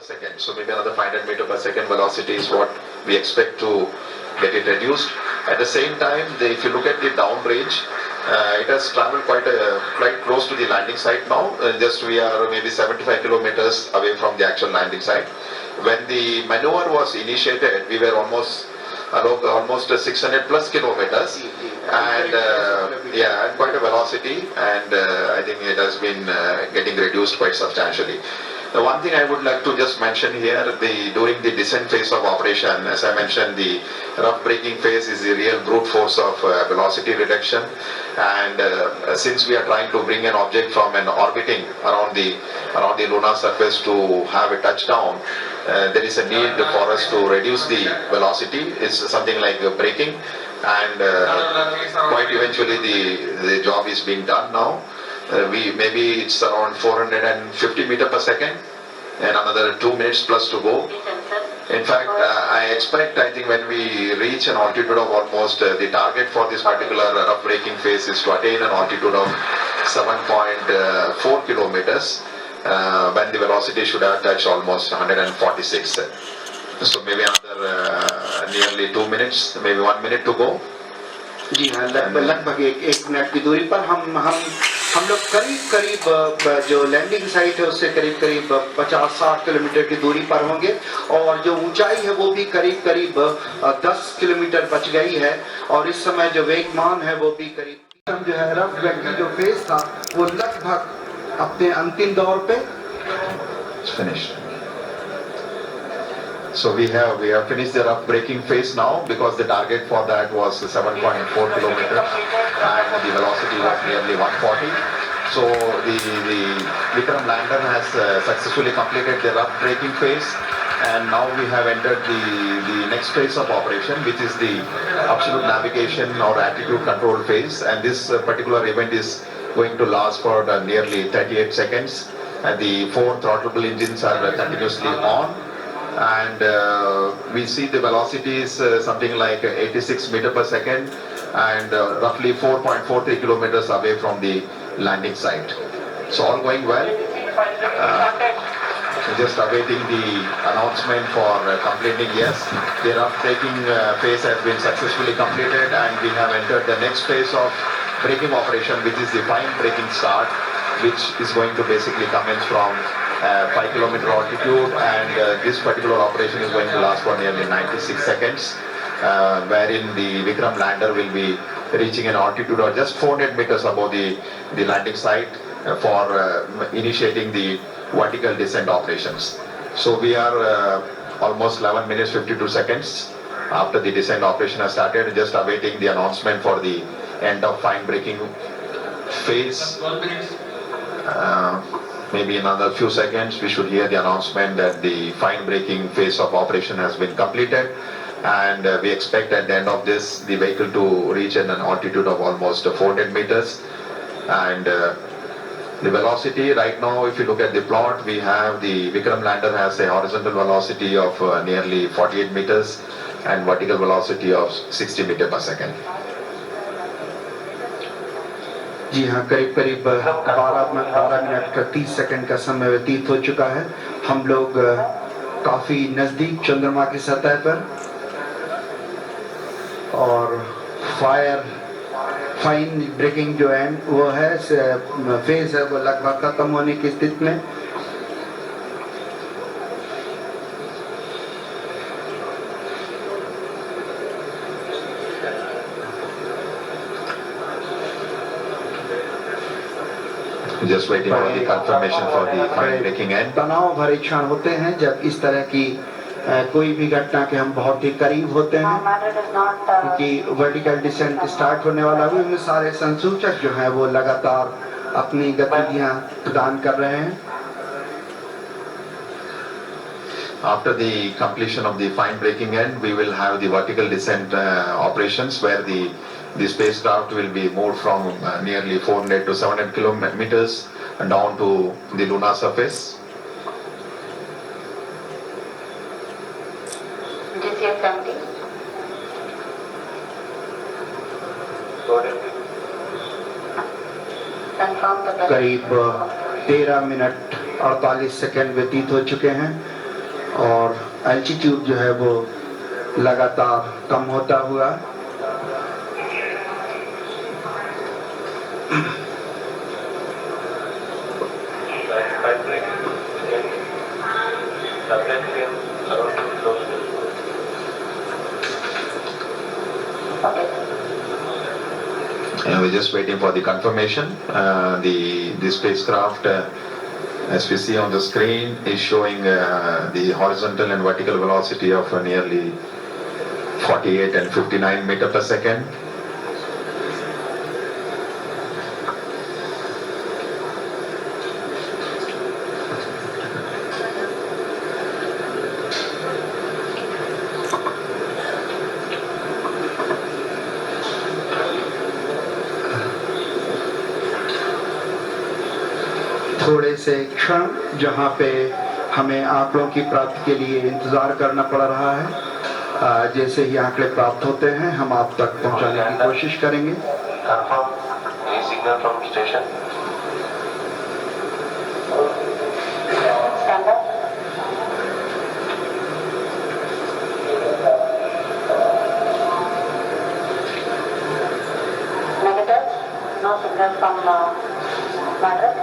second. So maybe another 500 meter per second velocity is what we expect to get it reduced. At the same time, if you look at the downrange, it has traveled quite close to the landing site now. Just we are maybe 75 kilometers away from the actual landing site. When the maneuver was initiated, we were almost 600 plus kilometers, and yeah, quite a velocity, and I think it has been getting reduced quite substantially. The one thing I would like to just mention here, during the descent phase of operation, as I mentioned, the rough braking phase is the real brute force of velocity reduction, and since we are trying to bring an object from an orbiting around the lunar surface to have a touchdown, there is a need for us to reduce the velocity. It's something like braking, and quite eventually the job is being done now. Maybe it's around 450 meter per second, and another 2 minutes plus to go. In fact, I think when we reach an altitude of almost, the target for this particular rough braking phase is to attain an altitude of 7.4 kilometers, when the velocity should have touched almost 146. So maybe another nearly 2 minutes, maybe 1 minute to go. जी हाँ, लगभग एक minute की दूरी पर हम लोग करीब जो लैंडिंग साइट है उससे करीब 50-60 किलोमीटर की दूरी पर होंगे, और जो ऊंचाई है वो भी करीब 10 किलोमीटर बच गई है, और इस समय जो वेगमान है वो भी करीब जो है रफ ब्रेकिंग जो फेज था वो लगभग अपने अंतिम दौर पे finished. So we have finished the rough braking phase now, because the target for that was 7.4 kilometers and the velocity was nearly 140. So the Vikram Lander has successfully completed the rough braking phase, and now we have entered the next phase of operation, which is the absolute navigation or attitude control phase, and this particular event is going to last for nearly 38 seconds, and the 4 throttleable engines are continuously on. And we see the velocity is something like 86 meter per second, and roughly 4.43 kilometers away from the landing site. So all going well. Just awaiting the announcement for completing. Yes, the rough braking phase has been successfully completed, and we have entered the next phase of braking operation, which is the fine braking start, which is going to basically commence from 5 kilometer altitude, and this particular operation is going to last for nearly 96 seconds, wherein the Vikram Lander will be reaching an altitude of just 400 meters above the landing site for initiating the vertical descent operations. So we are almost 11 minutes 52 seconds after the descent operation has started, just awaiting the announcement for the end of fine braking phase. Maybe another few seconds we should hear the announcement that the fine braking phase of operation has been completed, and we expect at the end of this the vehicle to reach an altitude of almost 400 meters, and the velocity right now, if you look at the plot, we have the Vikram Lander has a horizontal velocity of nearly 48 meters and vertical velocity of 60 meters per second. जी हाँ, करीब 12 minute का 30 second का समय व्यतीत हो चुका है। हम लोग काफी नजदीक चंद्रमा की सतह पर, और फाइन ब्रेकिंग जो है वो है फेज है वो लगभग खत्म होने की स्थिति में। Just waiting for the confirmation for the fine braking end. तनाव भरे क्षण होते हैं जब इस तरह की कोई भी घटना के हम बहुत ही करीब होते हैं, क्योंकि वर्टिकल डिसेंट स्टार्ट होने वाला भी, उनमें सारे संसूचक जो हैं वो लगातार अपनी गतिविधियां प्रदान कर रहे हैं। After the completion of the fine braking end, we will have the vertical descent operations, where the spacecraft will be moved from nearly 400 to 700 kilometers down to the lunar surface. करीब 13 मिनट 48 सेकंड व्यतीत हो चुके हैं। और altitude जो है वो लगातार कम होता हुआ And we're just waiting for the confirmation. The spacecraft, as we see on the screen, is showing the horizontal and vertical velocity of nearly 48 and 59 meter per second. थोड़े से क्षण जहां पे हमें आंकड़ों की प्राप्ति के लिए इंतजार करना पड़ रहा है, जैसे ही आंकड़े प्राप्त होते हैं हम आप तक पहुंचाने की कोशिश करेंगे। No signal from Lander.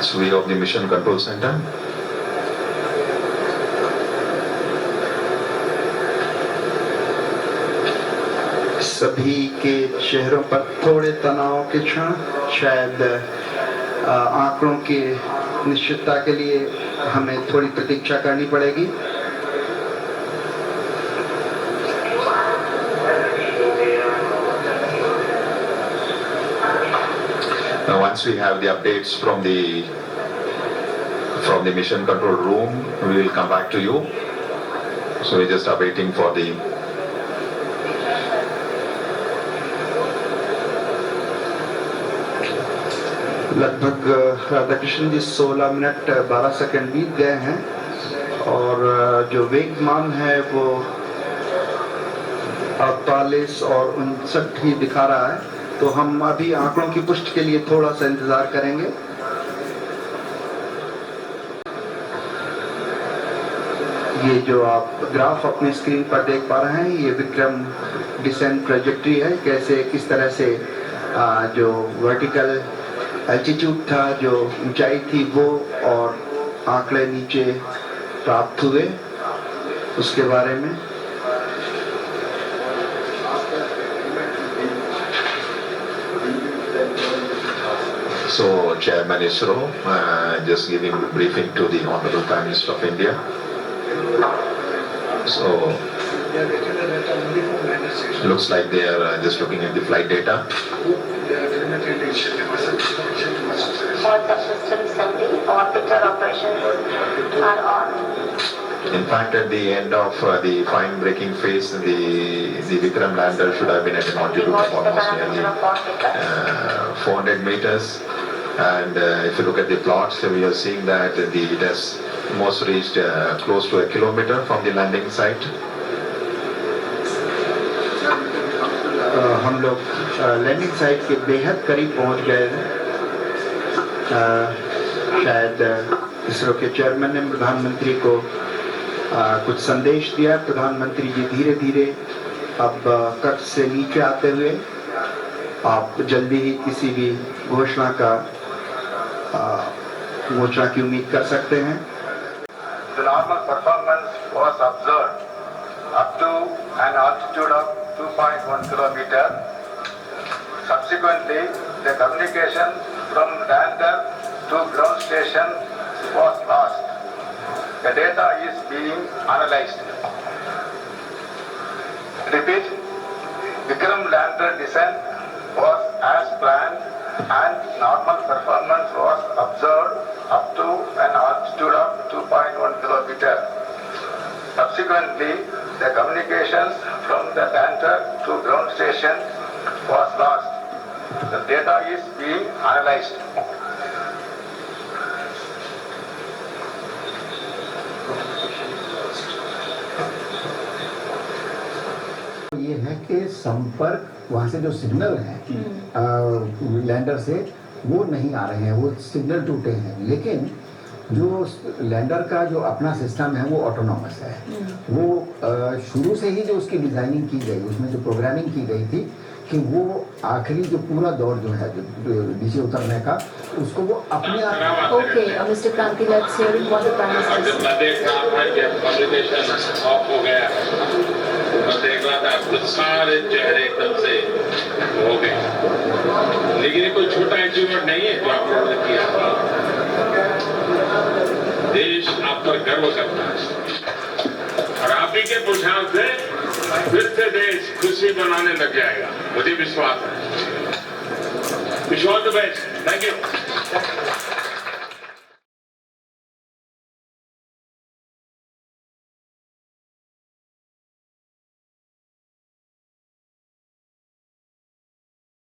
So we of the Mission Control Center. सभी के चेहरों पर थोड़े तनाव के क्षण, शायद आंकड़ों की निश्चितता के लिए हमें थोड़ी प्रतीक्षा करनी पड़ेगी। Now once we have the updates from the mission control room, we will come back to you. So we just are waiting for the लगभग राधाकृष्ण जी 16 मिनट 12 सेकंड बीत गए हैं और जो वेगमान है वो 48 और 59 ही दिखा रहा है, तो हम अभी आंकड़ों की पुष्टि के लिए थोड़ा सा इंतजार करेंगे। ये जो आप ग्राफ अपनी स्क्रीन पर देख पा रहे हैं, ये विक्रम डिसेंट ट्रैजेक्टरी है, कैसे किस तरह से जो वर्टिकल एल्टीट्यूड था, जो ऊंचाई थी वो, और आंकड़े नीचे प्राप्त हुए उसके बारे में। So Chairman ISRO just giving briefing to the Honorable Prime Minister of India. So looks like they are just looking at the flight data. All the systems and the orbital operations are on. In fact, at the end of the fine braking phase, the Vikram Lander should have been at an altitude of almost nearly 400 meters. And if you look at the plots, we are seeing that it has almost reached close to a kilometer from the landing site. हम लोग landing site के बेहद करीब पहुंच गए हैं। शायद इसरो के चेयरमैन ने प्रधानमंत्री को कुछ संदेश दिया। प्रधानमंत्री जी धीरे धीरे अब कक्ष से नीचे आते हुए आप जल्दी ही किसी भी घोषणा की उम्मीद कर सकते हैं। The normal performance was observed up to an altitude of 2.1 kilometer. Subsequently, the communication from lander to ground station was lost. The data is being analyzed. Repeat, Vikram Lander descent was as planned and normal performance was observed up to an altitude of 2.1 kilometer. Subsequently, the communications from the lander to ground station was lost. The data is being analyzed. ये है है कि संपर्क वहाँ से जो signal है lander से वो नहीं आ रहे हैं, वो सिग्नल टूटे हैं। लेकिन जो लैंडर का जो अपना सिस्टम है वो ऑटोनॉमस है। वो शुरू से ही जो उसकी डिजाइनिंग की गई, उसमें जो प्रोग्रामिंग की गई थी कि वो आखिरी जो पूरा दौर जो है नीचे उतरने का, उसको वो अपने आप। Okay, Mr. Kranti, let's hear what the Prime Minister जब मैं देख रहा था कि कम्युनिकेशन ऑफ हो गया है, मैं देख रहा था कुछ सारे चेहरे एकदम से हो गए। लेकिन ये कोई छोटा अचीवमेंट नहीं है जो आप लोगों ने किया। देश आप पर गर्व करता है और आप ही के पुरुषार्थ से फिर से देश खुशी मनाने लग जाएगा, मुझे विश्वास है। Wish all the best. Thank you.